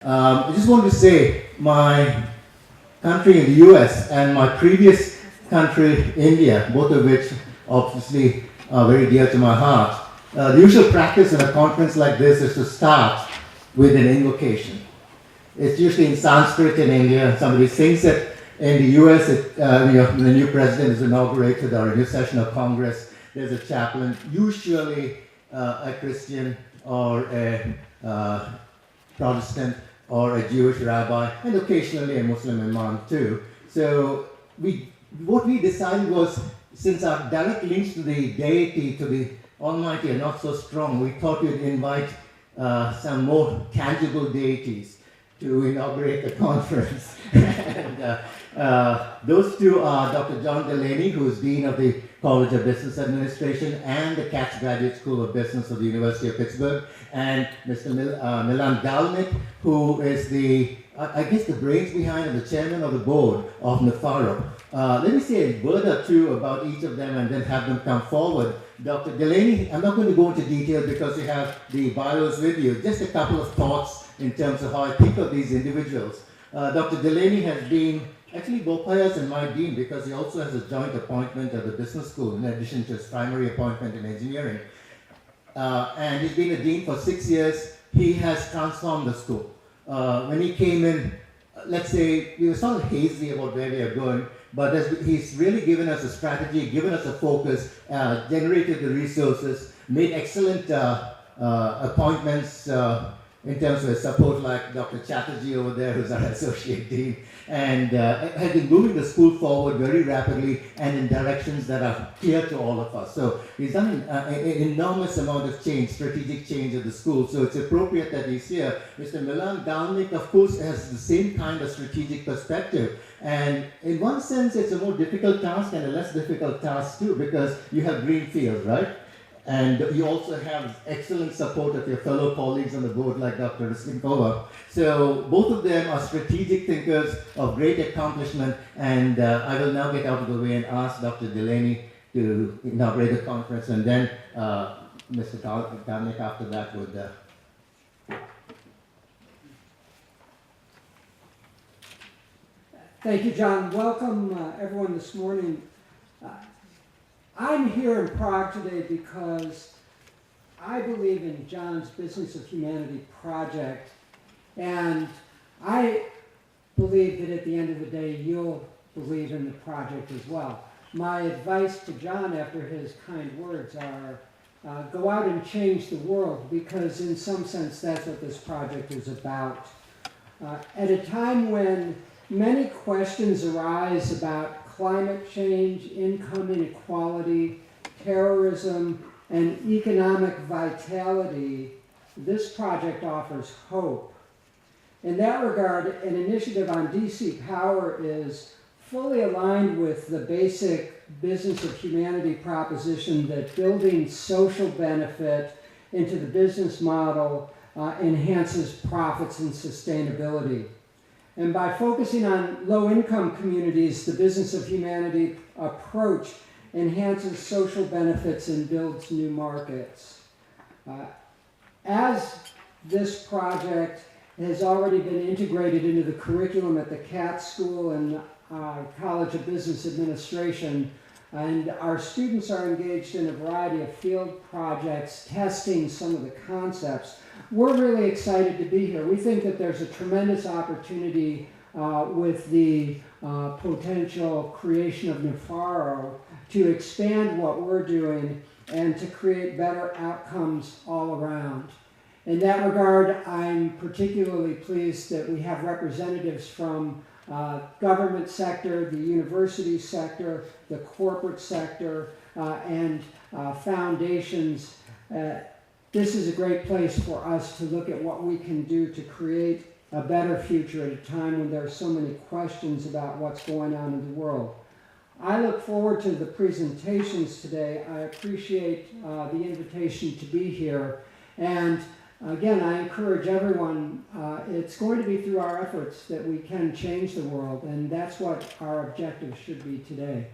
I just want to say my country in the US and my previous country, India, both of which obviously are very dear to my heart. The usual practice in a conference like this is to start with an invocation. It's usually in Sanskrit in India. Somebody sings it. In the US, when the new president is inaugurated or a new session of Congress, there's a chaplain, usually a Christian or a Protestant or a Jewish rabbi, and occasionally a Muslim imam too. So what we decided was, since our direct links to the deity, to the Almighty are not so strong, we thought we'd invite some more tangible deities to inaugurate the conference. And those two are Dr. John Delaney, who is Dean of the College of Business Administration and the Katz Graduate School of Business of the University of Pittsburgh, and Mr. Milan Galnik, who is the brains behind and the chairman of the board of Nupharo. Let me say a word or two about each of them and then have them come forward. Dr. Delaney, I'm not going to go into detail because you have the bios with you. Just a couple of thoughts in terms of how I think of these individuals. Dr. Delaney has been actually Bopaya's and my dean because he also has a joint appointment at the business school in addition to his primary appointment in engineering. And he's been a dean for 6 years. He has transformed the school. When he came in, let's say, we were sort of hazy about where we are going, but he's really given us a strategy, given us a focus, generated the resources, made excellent appointments in terms of his support, like Dr. Chatterjee over there, who's our associate dean, and has been moving the school forward very rapidly and in directions that are clear to all of us. So he's done an enormous amount of change, strategic change at the school, so it's appropriate that he's here. Mr. Milan Galnik, of course, has the same kind of strategic perspective, and in one sense, it's a more difficult task and a less difficult task too, because you have green fields, right? And you also have excellent support of your fellow colleagues on the board like Dr. Riskinkova. So both of them are strategic thinkers of great accomplishment, and I will now get out of the way and ask Dr. Delaney to inaugurate the conference, and then Mr. Galnik after that would... Thank you, John. Welcome everyone this morning. I'm here in Prague today because I believe in John's Business of Humanity project, and I believe that at the end of the day you'll believe in the project as well. My advice to John after his kind words are go out and change the world, because in some sense that's what this project is about. At a time when many questions arise about climate change, income inequality, terrorism, and economic vitality, this project offers hope. In that regard, an initiative on DC Power is fully aligned with the basic Business of Humanity proposition that building social benefit into the business model enhances profits and sustainability. And by focusing on low-income communities, the Business of Humanity approach enhances social benefits and builds new markets. As this project has already been integrated into the curriculum at the Katz School and College of Business Administration, and our students are engaged in a variety of field projects testing some of the concepts, we're really excited to be here. We think that there's a tremendous opportunity with the potential creation of Nupharo to expand what we're doing and to create better outcomes all around. In that regard, I'm particularly pleased that we have representatives from government sector, the university sector, the corporate sector, and foundations. This is a great place for us to look at what we can do to create a better future at a time when there are so many questions about what's going on in the world. I look forward to the presentations today. I appreciate the invitation to be here. And again, I encourage everyone, it's going to be through our efforts that we can change the world, and that's what our objective should be today.